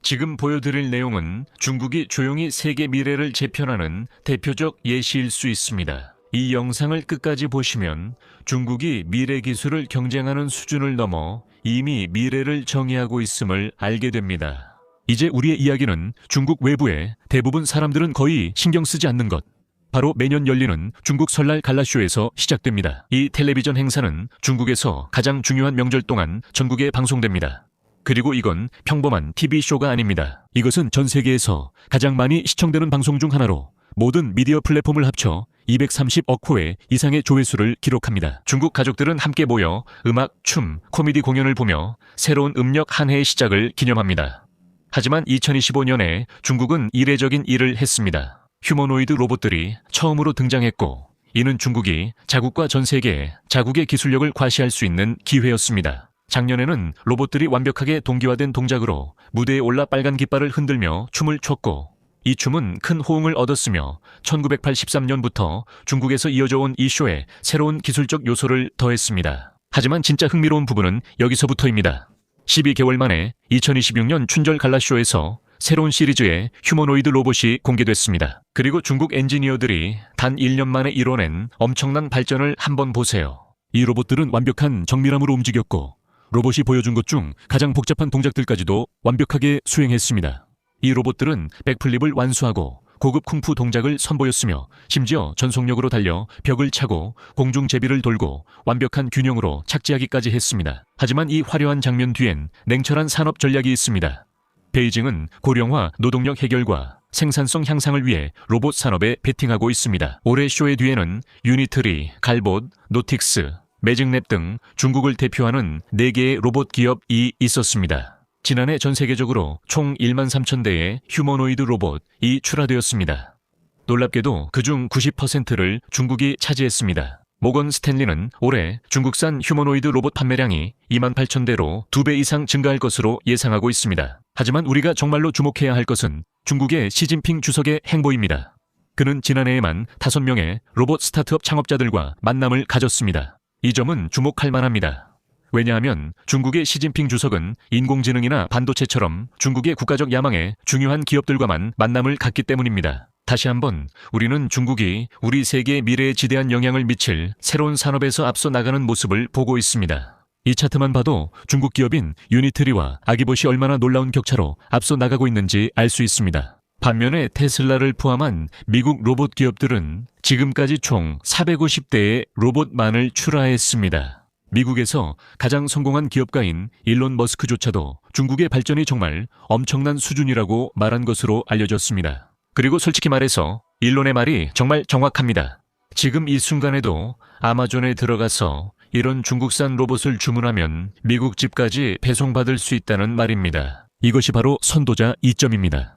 지금 보여드릴 내용은 중국이 조용히 세계 미래를 재편하는 대표적 예시일 수 있습니다. 이 영상을 끝까지 보시면 중국이 미래 기술을 경쟁하는 수준을 넘어 이미 미래를 정의하고 있음을 알게 됩니다. 이제 우리의 이야기는 중국 외부에 대부분 사람들은 거의 신경 쓰지 않는 것, 바로 매년 열리는 중국 설날 갈라쇼에서 시작됩니다. 이 텔레비전 행사는 중국에서 가장 중요한 명절 동안 전국에 방송됩니다. 그리고 이건 평범한 TV쇼가 아닙니다. 이것은 전 세계에서 가장 많이 시청되는 방송 중 하나로 모든 미디어 플랫폼을 합쳐 230억 회 이상의 조회수를 기록합니다. 중국 가족들은 함께 모여 음악, 춤, 코미디 공연을 보며 새로운 음력 한 해의 시작을 기념합니다. 하지만 2025년에 중국은 이례적인 일을 했습니다. 휴머노이드 로봇들이 처음으로 등장했고, 이는 중국이 자국과 전 세계에 자국의 기술력을 과시할 수 있는 기회였습니다. 작년에는 로봇들이 완벽하게 동기화된 동작으로 무대에 올라 빨간 깃발을 흔들며 춤을 췄고, 이 춤은 큰 호응을 얻었으며 1983년부터 중국에서 이어져 온 이 쇼에 새로운 기술적 요소를 더했습니다. 하지만 진짜 흥미로운 부분은 여기서부터입니다. 12개월 만에 2026년 춘절 갈라쇼에서 새로운 시리즈의 휴머노이드 로봇이 공개됐습니다. 그리고 중국 엔지니어들이 단 1년 만에 이뤄낸 엄청난 발전을 한번 보세요. 이 로봇들은 완벽한 정밀함으로 움직였고, 로봇이 보여준 것 중 가장 복잡한 동작들까지도 완벽하게 수행했습니다. 이 로봇들은 백플립을 완수하고 고급 쿵푸 동작을 선보였으며, 심지어 전속력으로 달려 벽을 차고 공중 제비를 돌고 완벽한 균형으로 착지하기까지 했습니다. 하지만 이 화려한 장면 뒤엔 냉철한 산업 전략이 있습니다. 베이징은 고령화, 노동력 해결과 생산성 향상을 위해 로봇 산업에 베팅하고 있습니다. 올해 쇼의 뒤에는 유니트리, 갈봇, 노틱스, 매직랩 등 중국을 대표하는 4개의 로봇 기업이 있었습니다. 지난해 전 세계적으로 총 13,000대의 휴머노이드 로봇이 출하되었습니다. 놀랍게도 그중 90%를 중국이 차지했습니다. 모건 스탠리는 올해 중국산 휴머노이드 로봇 판매량이 28,000대로 2배 이상 증가할 것으로 예상하고 있습니다. 하지만 우리가 정말로 주목해야 할 것은 중국의 시진핑 주석의 행보입니다. 그는 지난해에만 5명의 로봇 스타트업 창업자들과 만남을 가졌습니다. 이 점은 주목할 만합니다. 왜냐하면 중국의 시진핑 주석은 인공지능이나 반도체처럼 중국의 국가적 야망에 중요한 기업들과만 만남을 갖기 때문입니다. 다시 한번 우리는 중국이 우리 세계의 미래에 지대한 영향을 미칠 새로운 산업에서 앞서 나가는 모습을 보고 있습니다. 이 차트만 봐도 중국 기업인 유니트리와 아기봇이 얼마나 놀라운 격차로 앞서 나가고 있는지 알 수 있습니다. 반면에 테슬라를 포함한 미국 로봇 기업들은 지금까지 총 450대의 로봇만을 출하했습니다. 미국에서 가장 성공한 기업가인 일론 머스크조차도 중국의 발전이 정말 엄청난 수준이라고 말한 것으로 알려졌습니다. 그리고 솔직히 말해서 일론의 말이 정말 정확합니다. 지금 이 순간에도 아마존에 들어가서 이런 중국산 로봇을 주문하면 미국 집까지 배송받을 수 있다는 말입니다. 이것이 바로 선도자 이점입니다.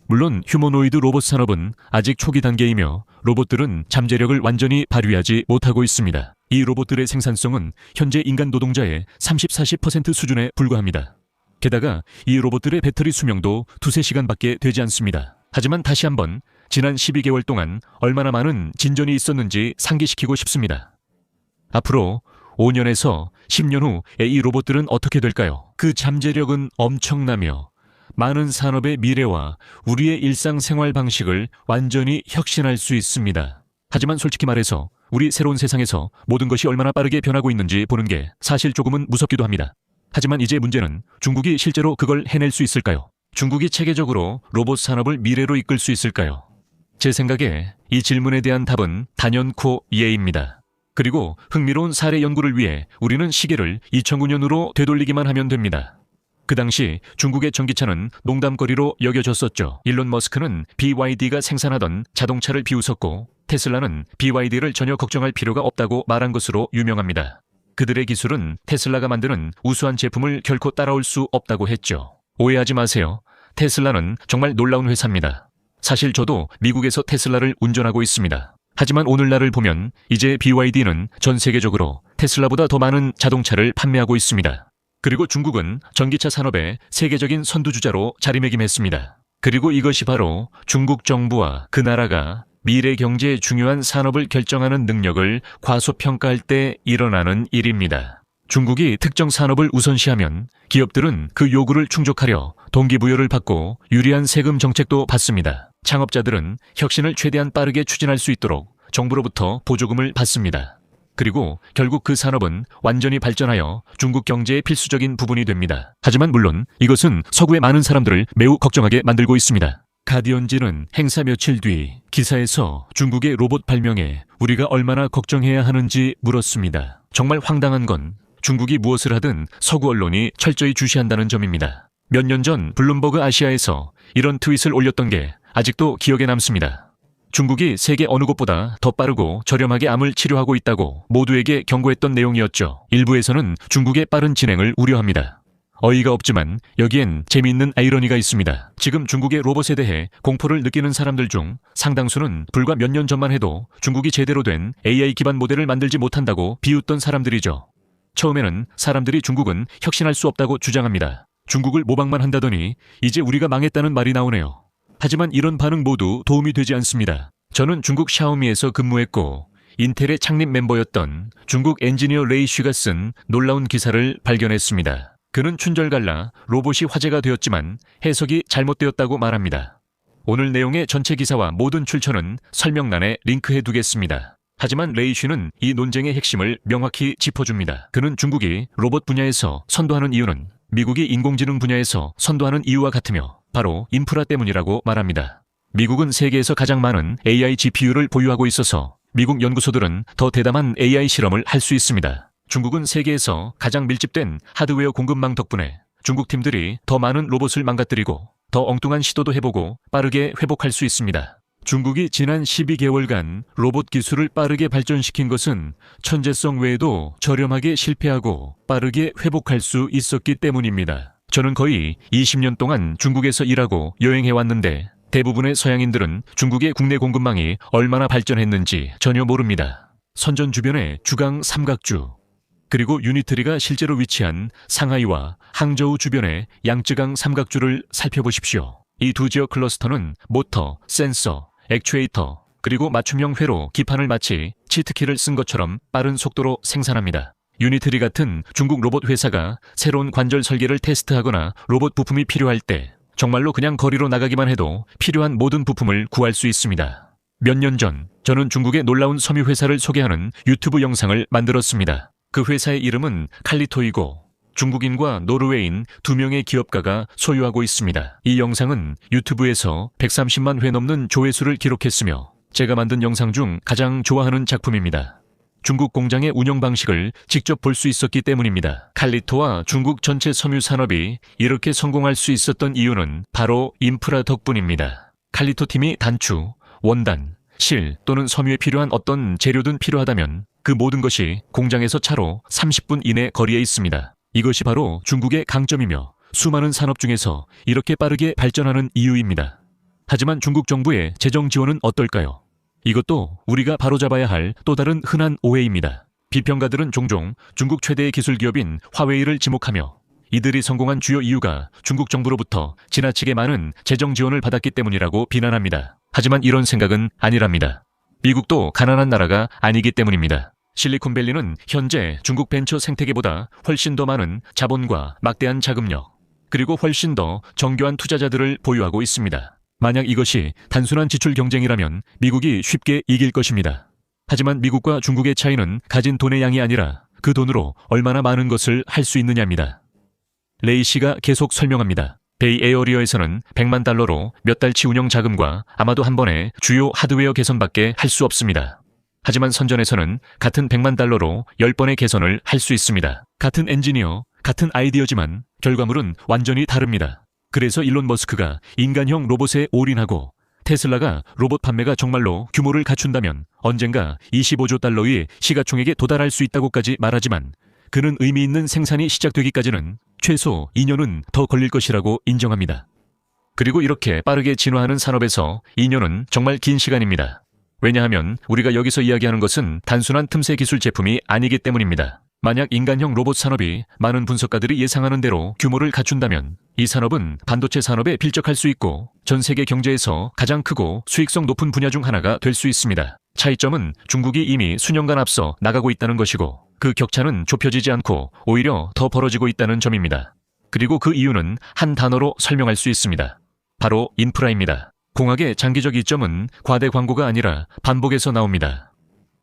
물론 휴머노이드 로봇 산업은 아직 초기 단계이며 로봇들은 잠재력을 완전히 발휘하지 못하고 있습니다. 이 로봇들의 생산성은 현재 인간 노동자의 30-40% 수준에 불과합니다. 게다가 이 로봇들의 배터리 수명도 2-3시간밖에 되지 않습니다. 하지만 다시 한번 지난 12개월 동안 얼마나 많은 진전이 있었는지 상기시키고 싶습니다. 앞으로 5년에서 10년 후에 이 로봇들은 어떻게 될까요? 그 잠재력은 엄청나며 많은 산업의 미래와 우리의 일상생활 방식을 완전히 혁신할 수 있습니다. 하지만 솔직히 말해서 우리 새로운 세상에서 모든 것이 얼마나 빠르게 변하고 있는지 보는 게 사실 조금은 무섭기도 합니다. 하지만 이제 문제는 중국이 실제로 그걸 해낼 수 있을까요? 중국이 체계적으로 로봇 산업을 미래로 이끌 수 있을까요? 제 생각에 이 질문에 대한 답은 단연코 예입니다. 그리고 흥미로운 사례 연구를 위해 우리는 시계를 2009년으로 되돌리기만 하면 됩니다. 그 당시 중국의 전기차는 농담거리로 여겨졌었죠. 일론 머스크는 BYD가 생산하던 자동차를 비웃었고, 테슬라는 BYD를 전혀 걱정할 필요가 없다고 말한 것으로 유명합니다. 그들의 기술은 테슬라가 만드는 우수한 제품을 결코 따라올 수 없다고 했죠. 오해하지 마세요. 테슬라는 정말 놀라운 회사입니다. 사실 저도 미국에서 테슬라를 운전하고 있습니다. 하지만 오늘날을 보면 이제 BYD는 전 세계적으로 테슬라보다 더 많은 자동차를 판매하고 있습니다. 그리고 중국은 전기차 산업의 세계적인 선두주자로 자리매김했습니다. 그리고 이것이 바로 중국 정부와 그 나라가 미래 경제의 중요한 산업을 결정하는 능력을 과소평가할 때 일어나는 일입니다. 중국이 특정 산업을 우선시하면 기업들은 그 요구를 충족하려 동기부여를 받고 유리한 세금 정책도 받습니다. 창업자들은 혁신을 최대한 빠르게 추진할 수 있도록 정부로부터 보조금을 받습니다. 그리고 결국 그 산업은 완전히 발전하여 중국 경제의 필수적인 부분이 됩니다. 하지만 물론 이것은 서구의 많은 사람들을 매우 걱정하게 만들고 있습니다. 가디언지는 행사 며칠 뒤 기사에서 중국의 로봇 발명에 우리가 얼마나 걱정해야 하는지 물었습니다. 정말 황당한 건 중국이 무엇을 하든 서구 언론이 철저히 주시한다는 점입니다. 몇 년 전 블룸버그 아시아에서 이런 트윗을 올렸던 게 아직도 기억에 남습니다. 중국이 세계 어느 곳보다 더 빠르고 저렴하게 암을 치료하고 있다고 모두에게 경고했던 내용이었죠. 일부에서는 중국의 빠른 진행을 우려합니다. 어이가 없지만 여기엔 재미있는 아이러니가 있습니다. 지금 중국의 로봇에 대해 공포를 느끼는 사람들 중 상당수는 불과 몇 년 전만 해도 중국이 제대로 된 AI 기반 모델을 만들지 못한다고 비웃던 사람들이죠. 처음에는 사람들이 중국은 혁신할 수 없다고 주장합니다. 중국을 모방만 한다더니 이제 우리가 망했다는 말이 나오네요. 하지만 이런 반응 모두 도움이 되지 않습니다. 저는 중국 샤오미에서 근무했고 인텔의 창립 멤버였던 중국 엔지니어 레이 쉬가 쓴 놀라운 기사를 발견했습니다. 그는 춘절갈라 로봇이 화제가 되었지만 해석이 잘못되었다고 말합니다. 오늘 내용의 전체 기사와 모든 출처는 설명란에 링크해 두겠습니다. 하지만 레이 쉬는 이 논쟁의 핵심을 명확히 짚어줍니다. 그는 중국이 로봇 분야에서 선도하는 이유는 미국이 인공지능 분야에서 선도하는 이유와 같으며 바로 인프라 때문이라고 말합니다. 미국은 세계에서 가장 많은 AI GPU를 보유하고 있어서 미국 연구소들은 더 대담한 AI 실험을 할 수 있습니다. 중국은 세계에서 가장 밀집된 하드웨어 공급망 덕분에 중국 팀들이 더 많은 로봇을 망가뜨리고 더 엉뚱한 시도도 해보고 빠르게 회복할 수 있습니다. 중국이 지난 12개월간 로봇 기술을 빠르게 발전시킨 것은 천재성 외에도 저렴하게 실패하고 빠르게 회복할 수 있었기 때문입니다. 저는 거의 20년 동안 중국에서 일하고 여행해왔는데 대부분의 서양인들은 중국의 국내 공급망이 얼마나 발전했는지 전혀 모릅니다. 선전 주변의 주강 삼각주, 그리고 유니트리가 실제로 위치한 상하이와 항저우 주변의 양쯔강 삼각주를 살펴보십시오. 이 두 지역 클러스터는 모터, 센서, 액추에이터, 그리고 맞춤형 회로 기판을 마치 치트키를 쓴 것처럼 빠른 속도로 생산합니다. 유니트리 같은 중국 로봇 회사가 새로운 관절 설계를 테스트하거나 로봇 부품이 필요할 때 정말로 그냥 거리로 나가기만 해도 필요한 모든 부품을 구할 수 있습니다. 몇 년 전 저는 중국의 놀라운 섬유 회사를 소개하는 유튜브 영상을 만들었습니다. 그 회사의 이름은 칼리토이고 중국인과 노르웨이인 2명의 기업가가 소유하고 있습니다. 이 영상은 유튜브에서 130만 회 넘는 조회수를 기록했으며 제가 만든 영상 중 가장 좋아하는 작품입니다. 중국 공장의 운영 방식을 직접 볼 수 있었기 때문입니다. 칼리토와 중국 전체 섬유 산업이 이렇게 성공할 수 있었던 이유는 바로 인프라 덕분입니다. 칼리토 팀이 단추, 원단, 실 또는 섬유에 필요한 어떤 재료든 필요하다면 그 모든 것이 공장에서 차로 30분 이내 거리에 있습니다. 이것이 바로 중국의 강점이며 수많은 산업 중에서 이렇게 빠르게 발전하는 이유입니다. 하지만 중국 정부의 재정 지원은 어떨까요? 이것도 우리가 바로잡아야 할 또 다른 흔한 오해입니다. 비평가들은 종종 중국 최대의 기술 기업인 화웨이를 지목하며 이들이 성공한 주요 이유가 중국 정부로부터 지나치게 많은 재정 지원을 받았기 때문이라고 비난합니다. 하지만 이런 생각은 아니랍니다. 미국도 가난한 나라가 아니기 때문입니다. 실리콘밸리는 현재 중국 벤처 생태계보다 훨씬 더 많은 자본과 막대한 자금력, 그리고 훨씬 더 정교한 투자자들을 보유하고 있습니다. 만약 이것이 단순한 지출 경쟁이라면 미국이 쉽게 이길 것입니다. 하지만 미국과 중국의 차이는 가진 돈의 양이 아니라 그 돈으로 얼마나 많은 것을 할 수 있느냐입니다. 레이 씨가 계속 설명합니다. 베이 에어리어에서는 100만 달러로 몇 달치 운영 자금과 아마도 한 번에 주요 하드웨어 개선밖에 할 수 없습니다. 하지만 선전에서는 같은 100만 달러로 10번의 개선을 할 수 있습니다. 같은 엔지니어, 같은 아이디어지만 결과물은 완전히 다릅니다. 그래서 일론 머스크가 인간형 로봇에 올인하고 테슬라가 로봇 판매가 정말로 규모를 갖춘다면 언젠가 25조 달러의 시가총액에 도달할 수 있다고까지 말하지만 그는 의미 있는 생산이 시작되기까지는 최소 2년은 더 걸릴 것이라고 인정합니다. 그리고 이렇게 빠르게 진화하는 산업에서 2년은 정말 긴 시간입니다. 왜냐하면 우리가 여기서 이야기하는 것은 단순한 틈새 기술 제품이 아니기 때문입니다. 만약 인간형 로봇 산업이 많은 분석가들이 예상하는 대로 규모를 갖춘다면 이 산업은 반도체 산업에 필적할 수 있고 전 세계 경제에서 가장 크고 수익성 높은 분야 중 하나가 될 수 있습니다. 차이점은 중국이 이미 수년간 앞서 나가고 있다는 것이고 그 격차는 좁혀지지 않고 오히려 더 벌어지고 있다는 점입니다. 그리고 그 이유는 한 단어로 설명할 수 있습니다. 바로 인프라입니다. 공학의 장기적 이점은 과대 광고가 아니라 반복에서 나옵니다.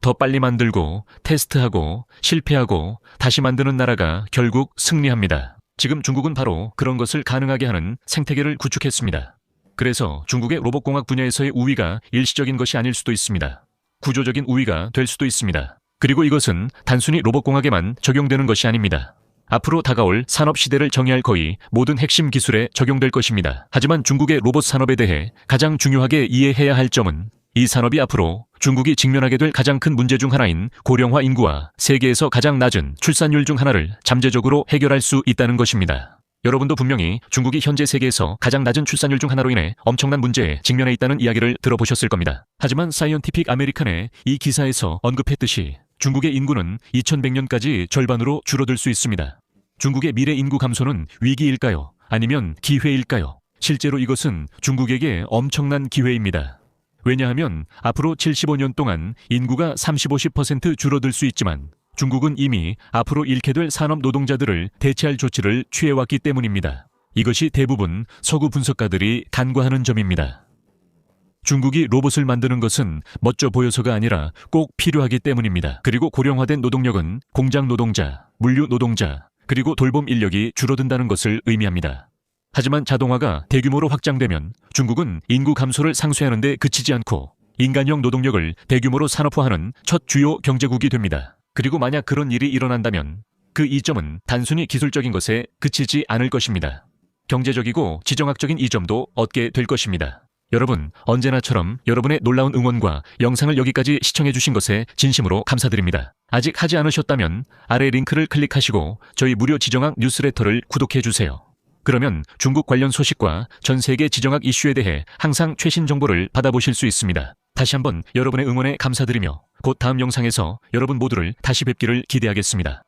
더 빨리 만들고 테스트하고 실패하고 다시 만드는 나라가 결국 승리합니다. 지금 중국은 바로 그런 것을 가능하게 하는 생태계를 구축했습니다. 그래서 중국의 로봇공학 분야에서의 우위가 일시적인 것이 아닐 수도 있습니다. 구조적인 우위가 될 수도 있습니다. 그리고 이것은 단순히 로봇공학에만 적용되는 것이 아닙니다. 앞으로 다가올 산업 시대를 정의할 거의 모든 핵심 기술에 적용될 것입니다. 하지만 중국의 로봇 산업에 대해 가장 중요하게 이해해야 할 점은 이 산업이 앞으로 중국이 직면하게 될 가장 큰 문제 중 하나인 고령화 인구와 세계에서 가장 낮은 출산율 중 하나를 잠재적으로 해결할 수 있다는 것입니다. 여러분도 분명히 중국이 현재 세계에서 가장 낮은 출산율 중 하나로 인해 엄청난 문제에 직면해 있다는 이야기를 들어보셨을 겁니다. 하지만 사이언티픽 아메리칸의 이 기사에서 언급했듯이 중국의 인구는 2100년까지 절반으로 줄어들 수 있습니다. 중국의 미래 인구 감소는 위기일까요? 아니면 기회일까요? 실제로 이것은 중국에게 엄청난 기회입니다. 왜냐하면 앞으로 75년 동안 인구가 30-50% 줄어들 수 있지만 중국은 이미 앞으로 잃게 될 산업 노동자들을 대체할 조치를 취해왔기 때문입니다. 이것이 대부분 서구 분석가들이 간과하는 점입니다. 중국이 로봇을 만드는 것은 멋져 보여서가 아니라 꼭 필요하기 때문입니다. 그리고 고령화된 노동력은 공장 노동자, 물류 노동자, 그리고 돌봄 인력이 줄어든다는 것을 의미합니다. 하지만 자동화가 대규모로 확장되면 중국은 인구 감소를 상쇄하는 데 그치지 않고 인간형 노동력을 대규모로 산업화하는 첫 주요 경제국이 됩니다. 그리고 만약 그런 일이 일어난다면 그 이점은 단순히 기술적인 것에 그치지 않을 것입니다. 경제적이고 지정학적인 이점도 얻게 될 것입니다. 여러분, 언제나처럼 여러분의 놀라운 응원과 영상을 여기까지 시청해주신 것에 진심으로 감사드립니다. 아직 하지 않으셨다면 아래 링크를 클릭하시고 저희 무료 지정학 뉴스레터를 구독해주세요. 그러면 중국 관련 소식과 전 세계 지정학 이슈에 대해 항상 최신 정보를 받아보실 수 있습니다. 다시 한번 여러분의 응원에 감사드리며 곧 다음 영상에서 여러분 모두를 다시 뵙기를 기대하겠습니다.